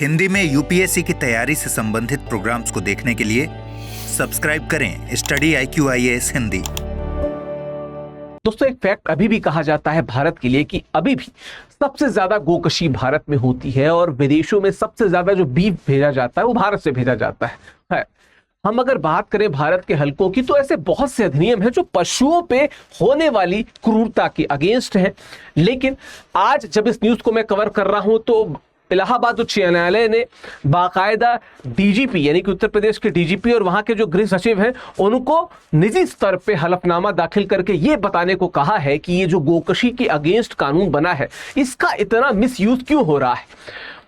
हिंदी में यूपीएससी की तैयारी से संबंधित प्रोग्राम्स को देखने के लिए सब्सक्राइब करें स्टडी IQIAS हिंदी। दोस्तों, एक फैक्ट अभी भी कहा जाता है भारत के लिए कि अभी भी सबसे ज्यादा गोकशी भारत में होती है और विदेशों में सबसे ज्यादा जो बीफ भेजा जाता है वो भारत से भेजा जाता है। हम अगर बात करें भारत के हलकों की तो ऐसे बहुत से अधिनियम हैं जो पशुओं पे होने वाली क्रूरता के अगेंस्ट हैं। लेकिन आज जब इस न्यूज को मैं कवर कर रहा हूं तो इलाहाबाद उच्च न्यायालय ने बाकायदा डीजीपी यानी कि उत्तर प्रदेश के डीजीपी और वहां के जो गृह सचिव हैं उनको निजी स्तर पे हलफनामा दाखिल करके ये बताने को कहा है कि ये जो गोकशी के अगेंस्ट कानून बना है इसका इतना मिसयूज क्यों हो रहा है।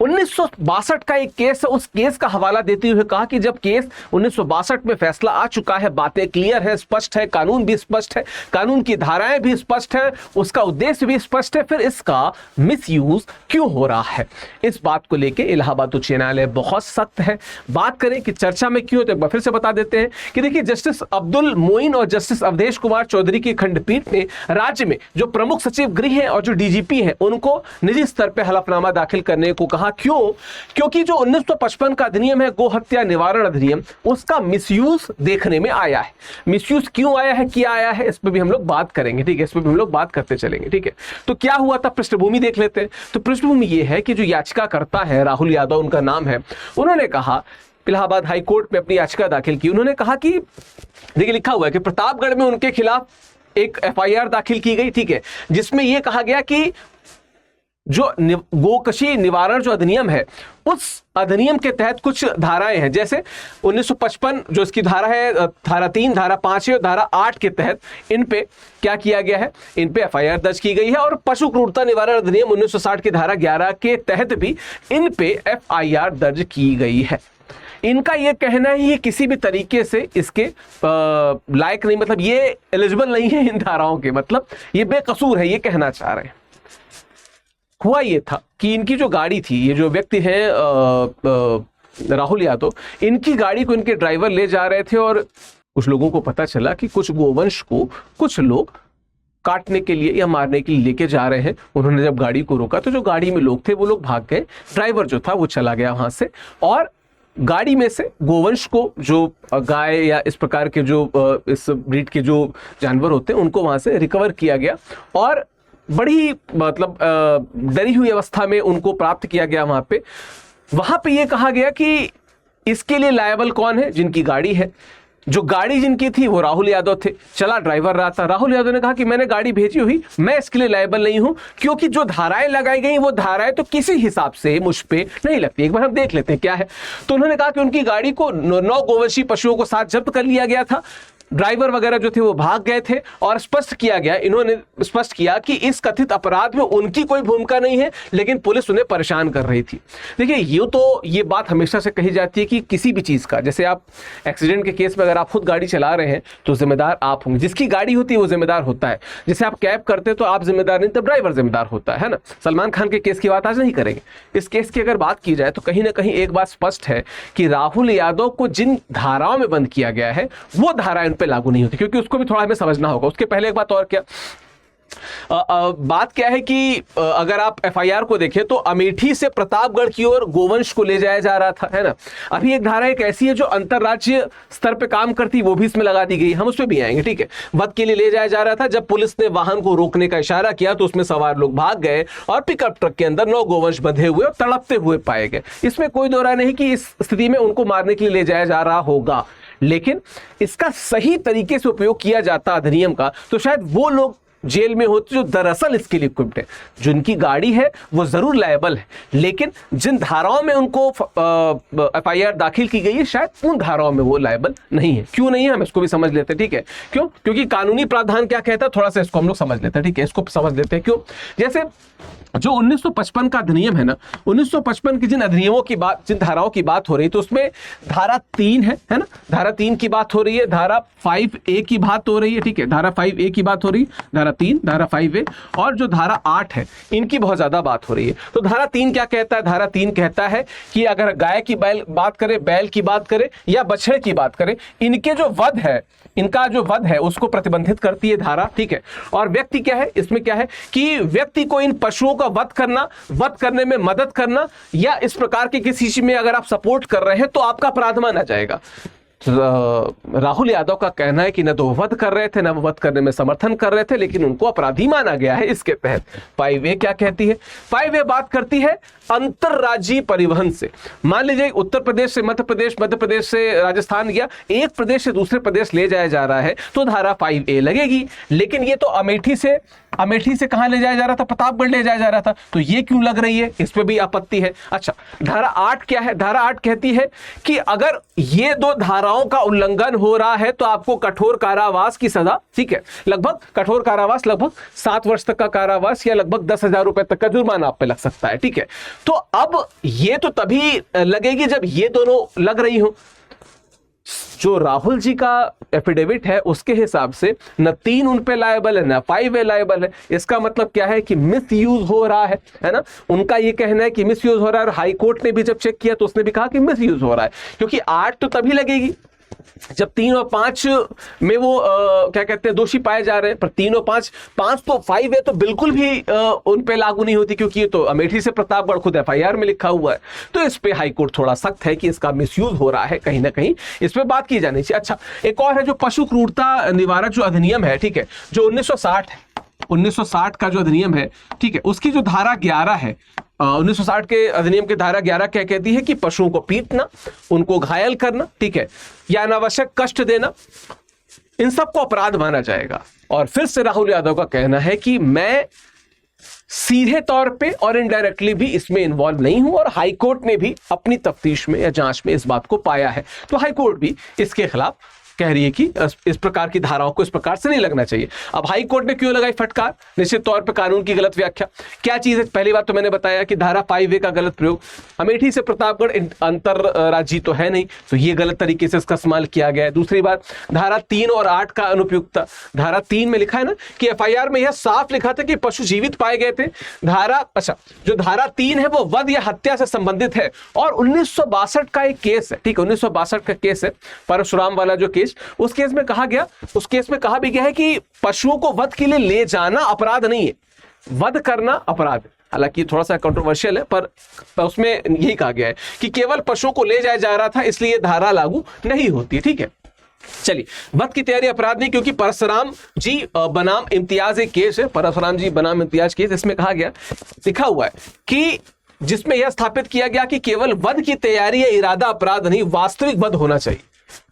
1962 का एक केस है, उस केस का हवाला देते हुए कहा कि जब केस 1962 में फैसला आ चुका है, बातें क्लियर है, स्पष्ट है, कानून भी स्पष्ट है, कानून की धाराएं भी स्पष्ट है, उसका उद्देश्य भी स्पष्ट है, फिर इसका मिसयूज क्यों हो रहा है। इस बात को लेकर इलाहाबाद उच्च न्यायालय बहुत सख्त है। बात करें कि चर्चा में क्यों, तो एक बार फिर से बता देते हैं कि देखिए, जस्टिस अब्दुल मोइन और जस्टिस अवधेश कुमार चौधरी की खंडपीठ ने राज्य में जो प्रमुख सचिव गृह हैं और जो डीजीपी हैं उनको निजी स्तर पर हलफनामा दाखिल करने को कहा। क्यों? क्योंकि जो 1955 का अधिनियम है, गो हत्या निवारण अधिनियम, उसका मिसयूज देखने में आया है। मिसयूज क्यों आया है, क्या आया है, इस पर भी हम लोग बात करेंगे। ठीक है, इस पर भी हम लोग बात करते चलेंगे। ठीक है, तो क्या हुआ था, पृष्ठभूमि देख लेते हैं। तो पृष्ठभूमि ये है कि जो याचिकाकर्ता है राहुल यादव उनका नाम है, उन्होंने कहा, इलाहाबाद हाई कोर्ट में अपनी याचिका दाखिल की। उन्होंने कहा कि देखिए, लिखा हुआ है कि प्रतापगढ़ में उनके खिलाफ एक FIR दाखिल की गई। ठीक है, जिसमें यह कहा गया कि जो गोकशी निवारण जो अधिनियम है उस अधिनियम के तहत कुछ धाराएं हैं, जैसे 1955 जो इसकी धारा है, धारा 3, धारा 5 और धारा 8 के तहत इन पे क्या किया गया है, इन पे FIR दर्ज की गई है। और पशु क्रूरता निवारण अधिनियम 1960 की धारा 11 के तहत भी इन पे FIR दर्ज की गई है। इनका यह कहना है ये किसी भी तरीके से इसके लायक नहीं, मतलब ये एलिजिबल नहीं है इन धाराओं के, मतलब ये बेकसूर है, ये कहना चाह रहे हैं। हुआ ये था कि इनकी जो गाड़ी थी, ये जो व्यक्ति है राहुल यादव, इनकी गाड़ी को इनके ड्राइवर ले जा रहे थे और कुछ लोगों को पता चला कि कुछ गोवंश को कुछ लोग काटने के लिए या मारने के लिए लेके जा रहे हैं। उन्होंने जब गाड़ी को रोका तो जो गाड़ी में लोग थे वो लोग भाग गए, ड्राइवर जो था वो चला गया वहां से, और गाड़ी में से गोवंश को, जो गाय या इस प्रकार के जो इस ब्रीड के जो जानवर होते हैं, उनको वहां से रिकवर किया गया और बड़ी मतलब डरी हुई अवस्था में उनको प्राप्त किया गया। वहां पे ये कहा गया कि इसके लिए लायबल कौन है, जिनकी गाड़ी है। जो गाड़ी जिनकी थी वो राहुल यादव थे, चला ड्राइवर रहा था। राहुल यादव ने कहा कि मैंने गाड़ी भेजी हुई, मैं इसके लिए लायबल नहीं हूं, क्योंकि जो धाराएं लगाई गई वो धाराएं तो किसी हिसाब से मुझ पे नहीं लगती। एक बार हम देख लेते हैं क्या है। तो उन्होंने कहा कि उनकी गाड़ी को 9 गोवंशी पशुओं को साथ जब्त कर लिया गया था, ड्राइवर वगैरह जो थे वो भाग गए थे, और स्पष्ट किया गया, इन्होंने स्पष्ट किया कि इस कथित अपराध में उनकी कोई भूमिका नहीं है, लेकिन पुलिस उन्हें परेशान कर रही थी। देखिए, ये बात हमेशा से कही जाती है कि किसी भी चीज का, जैसे आप एक्सीडेंट के केस में अगर आप खुद गाड़ी चला रहे हैं तो जिम्मेदार आप होंगे, जिसकी गाड़ी होती है वो जिम्मेदार होता है। जैसे आप कैब करते तो आप जिम्मेदार नहीं, तब ड्राइवर जिम्मेदार होता है ना। सलमान खान के केस की बात आज नहीं करेंगे। इस केस की अगर बात की जाए तो कहीं ना कहीं एक बात स्पष्ट है कि राहुल यादव को जिन धाराओं में बंद किया गया है वो धाराएं उन पर लागू नहीं होती, क्योंकि उसको भी थोड़ा हमें समझना होगा। उसके पहले एक बात और, क्या बात क्या है कि अगर आप FIR को देखें तो अमेठी से प्रतापगढ़ की ओर गोवंश को ले जाया जा रहा था, है ना। अभी एक धारा एक ऐसी है जो अंतरराज्यीय स्तर पे काम करती, वो भी इसमें लगा दी गई, हम उस पर भी आएंगे। ठीक है, वध के लिए ले जाया जा रहा था। जब पुलिस ने वाहन को रोकने का इशारा किया तो उसमें सवार लोग भाग गए और पिकअप ट्रक के अंदर 9 गोवंश बंधे हुए और तड़पते हुए पाए गए। इसमें कोई दो राय नहीं कि इस स्थिति में उनको मारने के लिए ले जाया जा रहा होगा, लेकिन इसका सही तरीके से उपयोग किया जाता अधिनियम का तो शायद वो लोग जेल में होते जो दरअसल इसके लिए इक्विप्ड है। जिनकी गाड़ी है वो जरूर लायबल है, लेकिन जिन धाराओं में उनको FIR दाखिल की गई है शायद उन धाराओं में वो लायबल नहीं है। क्यों नहीं है, हम इसको भी समझ लेते हैं। ठीक है, क्यों? क्योंकि कानूनी प्रावधान क्या कहता है, थोड़ा सा इसको हम लोग समझ लेते हैं। ठीक है, इसको समझ लेते हैं। क्यों? जैसे जो 1955 का अधिनियम है ना, 1955 की जिन अधिनियमों की बात, जिन धाराओं की बात हो रही है, तो उसमें धारा 3 है ना, धारा 3 की बात हो रही है, धारा 5A की बात हो रही है। ठीक है, धारा 5A की बात हो रही है, धारा धारा 3, धारा 5A और जो धारा 8 है, इनकी बहुत ज्यादा बात हो रही है। तो धारा 3 क्या कहता है? धारा 3 कहता है कि अगर गाय की बात करें, बैल की बात करें या बछड़े की बात करें, इनके जो वध है, इनका जो वध है उसको प्रतिबंधित करती है धारा, ठीक है। और व्यक्ति क्या है, इसमें क्या है कि व्यक्ति को इन पशुओं का वध करने में मदद करना या इस प्रकार के किसी चीज में अगर आप सपोर्ट कर रहे हैं तो आपका अपराध माना जाएगा। राहुल यादव का कहना है कि न तो वो वध कर रहे थे, न वो वध करने में समर्थन कर रहे थे, लेकिन उनको अपराधी माना गया है इसके तहत। 5A क्या कहती है? 5A बात करती है अंतरराज्यीय परिवहन से। मान लीजिए उत्तर प्रदेश से मध्य प्रदेश, मध्य प्रदेश से राजस्थान या एक प्रदेश से दूसरे प्रदेश ले जाया जा रहा है तो धारा 5A लगेगी। लेकिन ये तो अमेठी से कहां ले जाया जा रहा था? प्रतापगढ़ ले जाया जा रहा था, तो ये क्यों लग रही है? इस पे भी आपत्ति है। अच्छा, धारा 8 क्या है? धारा 8 कहती है कि अगर ये दो धाराओं का उल्लंघन हो रहा है तो आपको कठोर कारावास की सजा, ठीक है, लगभग कठोर कारावास, लगभग 7 वर्ष तक का कारावास या लगभग 10,000 रुपए तक का जुर्माना आप पे लग सकता है, ठीक है। तो अब ये तो तभी लगेगी जब ये दोनों लग रही हो। जो राहुल जी का एफिडेविट है उसके हिसाब से न 3 उन पे लायबल है, न 5A लायबल है। इसका मतलब क्या है कि मिस यूज हो रहा है ना। उनका ये कहना है कि मिस यूज हो रहा है, और हाई कोर्ट ने भी जब चेक किया तो उसने भी कहा कि मिस यूज हो रहा है, क्योंकि 8 तो तभी लगेगी जब 3 और 5 में वो क्या कहते हैं, दोषी पाए जा रहे हैं। पर 3 और 5 तो 5A तो बिल्कुल भी उन पे लागू नहीं होती, क्योंकि ये तो अमेठी से प्रतापगढ़ खुद FIR में लिखा हुआ है। तो इस पे हाई कोर्ट थोड़ा सख्त है कि इसका मिसयूज हो रहा है, कहीं ना कहीं इस पे बात की जानी चाहिए। अच्छा, एक और है जो पशु क्रूरता निवारक जो अधिनियम है, ठीक है, जो 1960 है, 1960 का जो अधिनियम है, ठीक है, उसकी जो धारा 11 है, 1960 के अधिनियम की धारा 11 क्या कहती है कि पशुओं को पीटना, उनको घायल करना, ठीक है, या अनावश्यक कष्ट देना, इन सबको अपराध माना जाएगा। और फिर से राहुल यादव का कहना है कि मैं सीधे तौर पे और इनडायरेक्टली भी इसमें इन्वॉल्व नहीं हूं, और हाई कोर्ट ने भी अपनी तफ्तीश में या जांच में इस बात को पाया है। तो हाई कोर्ट भी इसके खिलाफ कह रही है कि इस प्रकार की धाराओं को इस प्रकार से नहीं लगना चाहिए। अब हाई कोर्ट ने क्यों लगाई फटकार? निश्चित तौर पर कानून की गलत व्याख्या। क्या चीज है? पहली बात तो मैंने बताया कि धारा 5A का गलत प्रयोग, अमेठी से प्रतापगढ़ अंतर राज्य तो है नहीं, तो ये गलत तरीके से इसका इस्तेमाल किया गया है। दूसरी बात, धारा 3 और 8 का अनुपयुक्तता। धारा 3 में लिखा है ना कि FIR में यह साफ लिखा था कि पशु जीवित पाए गए थे। जो धारा 3 है वो वध या हत्या से संबंधित है, और 1962 का एक केस है, ठीक है, 1962 का केस है, परशुराम वाला जो केस, उस केस में कहा भी गया है कि पशुओं को वध के लिए ले जाना अपराध नहीं है, वध करना अपराध है। हालांकि थोड़ा सा कंट्रोवर्शियल है, पर उसमें यही कहा गया है कि केवल पशुओं को ले जाया जा रहा था, इसलिए धारा लागू नहीं होती, ठीक है। चलिए, वध की तैयारी अपराध नहीं, क्योंकि परशुराम जी बनाम इम्तियाज एक केस है, परशुराम जी बनाम इम्तियाज केस, इसमें कहा गया, लिखा हुआ है कि जिसमें यह स्थापित किया गया कि केवल वध की तैयारी या इरादा अपराध नहीं, वास्तविक वध होना चाहिए।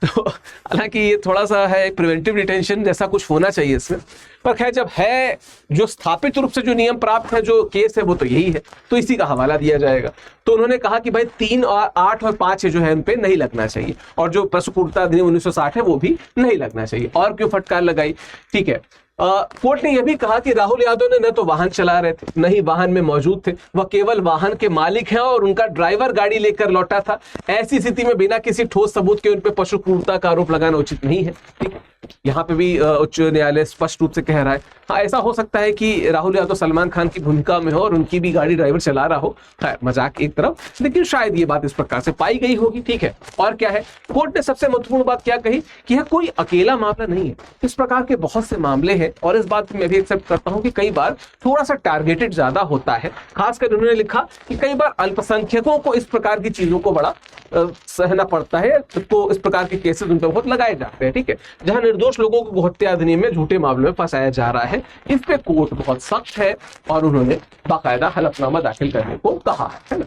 तो हालांकि ये थोड़ा सा है प्रिवेंटिव डिटेंशन जैसा कुछ होना चाहिए इसमें, पर खैर जब है जो स्थापित रूप से जो नियम प्राप्त है जो केस है वो तो यही है, तो इसी का हवाला दिया जाएगा। तो उन्होंने कहा कि भाई 3 और 8 और 5 जो है उन पे नहीं लगना चाहिए, और जो पशु क्रूरता अधिनियम 1960 है वो भी नहीं लगना चाहिए। और क्यों फटकार लगाई? ठीक है, कोर्ट ने यह भी कहा कि राहुल यादव ने न तो वाहन चला रहे थे, न ही वाहन में मौजूद थे, वह केवल वाहन के मालिक हैं और उनका ड्राइवर गाड़ी लेकर लौटा था। ऐसी स्थिति में बिना किसी ठोस सबूत के उन पे पशु क्रूरता का आरोप लगाना उचित नहीं है। ठीक है, यहाँ पे भी उच्च न्यायालय स्पष्ट रूप से कह रहा है। हाँ, ऐसा हो सकता है कि राहुल यादव सलमान खान की भूमिका में हो और उनकी भी गाड़ी ड्राइवर चला रहा हो, खैर मजाक एक तरफ, लेकिन शायद ये बात इस प्रकार से पाई गई होगी। ठीक है, और क्या है, कोर्ट ने सबसे महत्वपूर्ण बात क्या कही कि यह कोई अकेला मामला नहीं है, इस प्रकार के बहुत से मामले हैं, और इस बात में भी एक्सेप्ट करता हूं कि कई बार थोड़ा सा टारगेटेड ज्यादा होता है। खासकर उन्होंने लिखा कि कई बार अल्पसंख्यकों को इस प्रकार की चीजों को बड़ा सहना पड़ता है, तो इस प्रकार के केसेस उन पर बहुत लगाए जाते हैं। ठीक है, जहां निर्दोष लोगों को हत्या अधिनियम में झूठे मामलों में फंसाया जा रहा है, इस पे कोर्ट बहुत सख्त है और उन्होंने बाकायदा हलफनामा दाखिल करने को कहा है ना,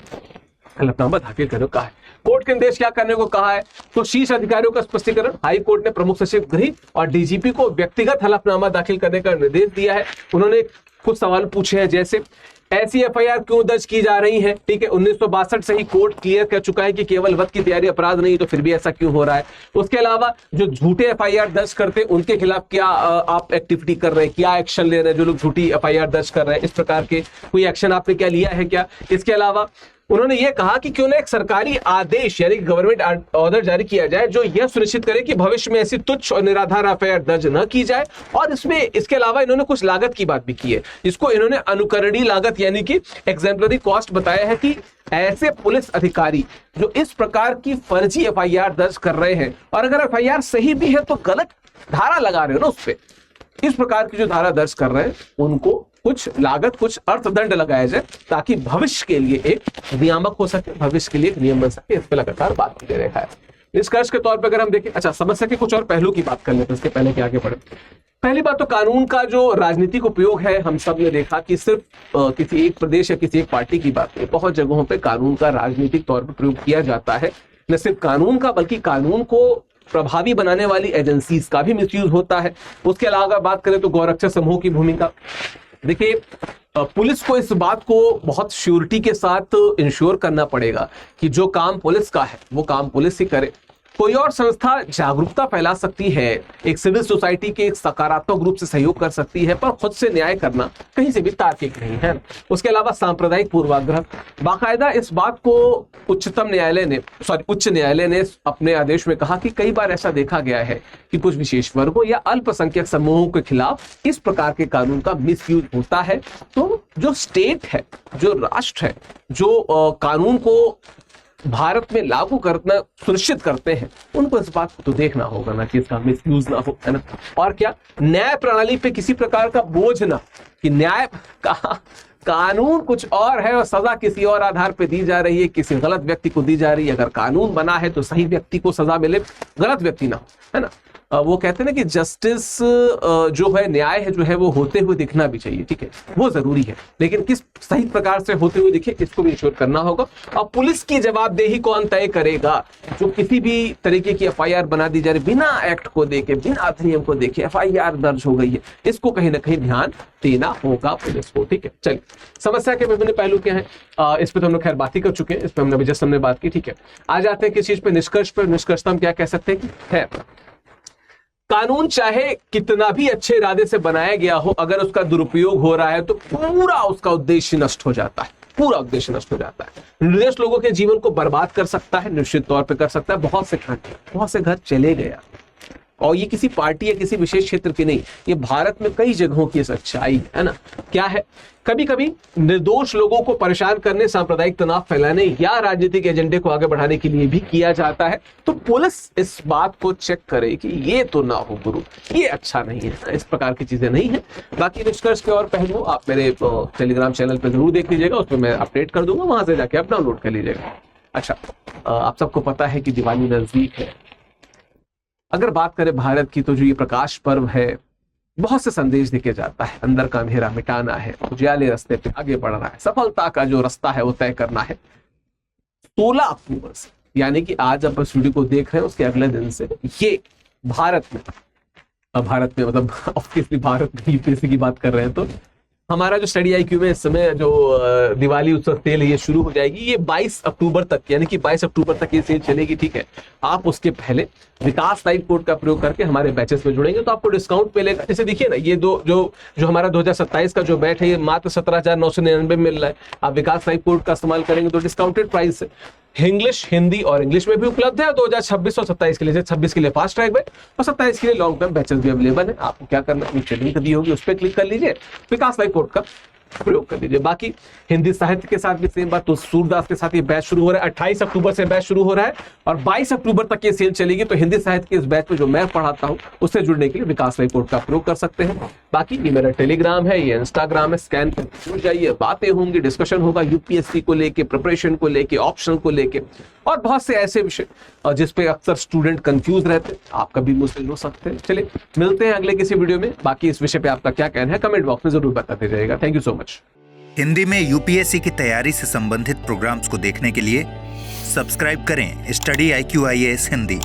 हलफनामा दाखिल करने को कहा है। कोर्ट के निर्देश क्या करने को कहा है, तो शीर्ष अधिकारियों का स्पष्टीकरण। हाई कोर्ट ने प्रमुख सचिव गृह और डीजीपी को व्यक्तिगत हलफनामा दाखिल करने का निर्देश दिया है। उन्होंने कुछ सवाल पूछे हैं, जैसे ऐसी एफआईआर क्यों दर्ज की जा रही है। ठीक है, 1962 से ही कोर्ट क्लियर कर चुका है कि केवल वध की तैयारी अपराध नहीं, तो फिर भी ऐसा क्यों हो रहा है। उसके अलावा जो झूठे एफआईआर दर्ज करते उनके खिलाफ क्या आप एक्टिविटी कर रहे हैं, क्या एक्शन ले रहे हैं, जो लोग झूठी एफआईआर दर्ज कर रहे हैं, इस प्रकार के कोई एक्शन आपने क्या लिया है क्या। इसके अलावा उन्होंने ये कहा कि क्यों ना एक सरकारी आदेश यानी गवर्नमेंट ऑर्डर जारी किया जाए जो यह सुनिश्चित करे कि भविष्य में ऐसी तुच्छ और निराधार एफआईआर दर्ज न की जाए। और इसमें इसके अलावा इन्होंने कुछ लागत की बात भी की है, इसको इन्होंने अनुकरणीय लागत यानी कि एग्जाम्पलरी कॉस्ट बताया है कि ऐसे पुलिस अधिकारी जो इस प्रकार की फर्जी एफआईआर दर्ज कर रहे हैं और अगर एफआईआर सही भी है तो गलत धारा लगा रहे हो ना उस पे, इस प्रकार की जो धारा दर्ज कर रहे हैं उनको कुछ लागत कुछ अर्थदंड लगाया जाए ताकि भविष्य के लिए एक नियामक हो सके, भविष्य के लिए एक नियम बन सके। इस पर लगातार बात की जा रहा है। निष्कर्ष के तौर पर अगर हम देखें, अच्छा समस्या के कुछ और पहलू की बात कर लेते हैं इसके पहले कि आगे बढ़े। पहली बात तो कानून का जो राजनीतिक उपयोग है, हम सब ने देखा कि सिर्फ किसी एक प्रदेश या किसी एक पार्टी की बात नहीं, बहुत जगहों पे कानून का राजनीतिक तौर पर प्रयोग किया जाता है। न सिर्फ कानून का बल्कि कानून को प्रभावी बनाने वाली एजेंसीज का भी मिसयूज होता है। उसके अलावा अगर बात करें तो गौरक्षक समूह की भूमिका, देखिए पुलिस को इस बात को बहुत श्योरिटी के साथ इंश्योर करना पड़ेगा कि जो काम पुलिस का है वो काम पुलिस ही करे। कोई और संस्था जागरूकता फैला सकती है, एक सिविल सोसाइटी के एक सकारात्मक रूप से सहयोग कर सकती है, पर खुद से न्याय करना कहीं से भी तार्किक नहीं है। उसके अलावा सांप्रदायिक पूर्वाग्रह, बाकायदा इस बात को उच्च न्यायालय ने अपने आदेश में कहा कि कई बार ऐसा देखा गया है कि कुछ विशेष वर्गों या अल्पसंख्यक समूहों के खिलाफ इस प्रकार के कानून का मिसयूज होता है। तो जो स्टेट है, जो राष्ट्र है, जो कानून को भारत में लागू करना सुनिश्चित करते हैं, उनको इस बात को तो देखना होगा ना कि इसका मिसयूज ना हो, है ना। और क्या, न्याय प्रणाली पे किसी प्रकार का बोझ ना, कि न्याय का कानून कुछ और है और सजा किसी और आधार पे दी जा रही है, किसी गलत व्यक्ति को दी जा रही है। अगर कानून बना है तो सही व्यक्ति को सजा मिले, गलत व्यक्ति ना हो, है ना। वो कहते हैं ना कि जस्टिस जो है, न्याय है जो है, वो होते हुए दिखना भी चाहिए, ठीक है, वो जरूरी है, लेकिन किस सही प्रकार से होते हुए दिखे इसको भी इंश्योर करना होगा। और पुलिस की जवाबदेही कौन तय करेगा? जो किसी भी तरीके की एफआईआर बना दी जा रही बिना एक्ट को देखे, बिना अधिनियम को देखे एफआईआर दर्ज हो गई है, इसको कहीं ना कहीं ध्यान देना होगा पुलिस को, ठीक है। चलिए, समस्या के विभिन्न पहलू क्या है, इस पर तो हम लोग खैर बात ही कर चुके हैं, इस पर हमने अभी जस्ट हमने बात की, ठीक है। आ जाते हैं किस चीज पे, निष्कर्ष पर। निष्कर्ष हम क्या कह सकते हैं कि है कानून चाहे कितना भी अच्छे इरादे से बनाया गया हो, अगर उसका दुरुपयोग हो रहा है तो पूरा उसका उद्देश्य नष्ट हो जाता है, पूरा उद्देश्य नष्ट हो जाता है। निर्दोष लोगों के जीवन को बर्बाद कर सकता है, निश्चित तौर पे कर सकता है। बहुत से घर चले गया, और ये किसी पार्टी या किसी विशेष क्षेत्र की नहीं, ये भारत में कई जगहों की सच्चाई है ना। क्या है, कभी कभी निर्दोष लोगों को परेशान करने, सांप्रदायिक तनाव फैलाने या राजनीतिक एजेंडे को आगे बढ़ाने के लिए भी किया जाता है। तो पुलिस इस बात को चेक करे कि ये तो ना हो गुरु, ये अच्छा नहीं है, इस प्रकार की चीजें नहीं है। बाकी निष्कर्ष के और पहलू आप मेरे टेलीग्राम चैनल पर जरूर देख लीजिएगा, उसमें मैं अपडेट कर दूंगा, वहां से जाके आप डाउनलोड कर लीजिएगा। अच्छा, आप सबको पता है कि दिवाली नजदीक है। अगर बात करें भारत की, तो जो ये प्रकाश पर्व है, बहुत से संदेश देके जाता है, अंदर का अंधेरा मिटाना है, उजाले रास्ते पे आगे बढ़ना है, सफलता का जो रास्ता है वो तय करना है। 16 अक्टूबर से, यानी कि आज आप इस वीडियो को देख रहे हैं उसके अगले दिन से, ये भारत में मतलब ऑब्वियसली भारत में यूपीएससी की बात कर रहे हैं, तो हमारा जो स्टडी IQ में इस समय जो दिवाली उत्सव सेल है ये शुरू हो जाएगी। ये 22 अक्टूबर तक, यानी कि 22 अक्टूबर तक ये सेल चलेगी, ठीक है। आप उसके पहले विकास लाइव कोड का प्रयोग करके हमारे बैचेस में जुड़ेंगे तो आपको डिस्काउंट मिलेगा। जैसे देखिए ना, ये जो हमारा 2027 का जो बैच है ये मात्र 17,999 मिल रहा है। आप विकास लाइव कोड का इस्तेमाल करेंगे तो डिस्काउंटेड प्राइस है। इंग्लिश, हिंदी और इंग्लिश में भी उपलब्ध है। 2026 और 27 के लिए, 26 के लिए फास्ट ट्रैक बैच और 27 के लिए लॉन्ग टर्म बैचेस भी अवेलेबल है। आपको क्या करना है, नीचे लिंक दी होगी उस पर क्लिक कर लीजिए, विकास लाइव कोड का प्रयोग कर लीजिए। बाकी हिंदी साहित्य के साथ भी सेम बात, तो सूरदास के साथ ये बैच शुरू हो रहा है, 28 अक्टूबर से बैच शुरू हो रहा है और 22 अक्टूबर तक ये सेल चलेगी। तो हिंदी साहित्य के इस बैच में जो मैं पढ़ाता हूँ उससे जुड़ने के लिए विकास लाइव कोड का प्रयोग कर सकते हैं। बाकी ये मेरा टेलीग्राम है, ये इंस्टाग्राम है, स्कैन कर जुड़ जाइए, बातें होंगी, डिस्कशन होगा यूपीएससी को लेके, प्रिपरेशन को लेके, ऑप्शन को लेके और बहुत से ऐसे विषय जिसपे अक्सर स्टूडेंट कंफ्यूज रहते हैं, आप कभी मुझसे जुड़ सकते हैं। चलिए, मिलते हैं अगले किसी वीडियो में। बाकी इस विषय पे आपका क्या कहना है कमेंट बॉक्स में जरूर बताते जाइएगा। Thank you so much. Hindi में यूपीएससी की तैयारी से संबंधित प्रोग्राम्स को देखने के लिए सब्सक्राइब करें स्टडी IQ IAS हिंदी।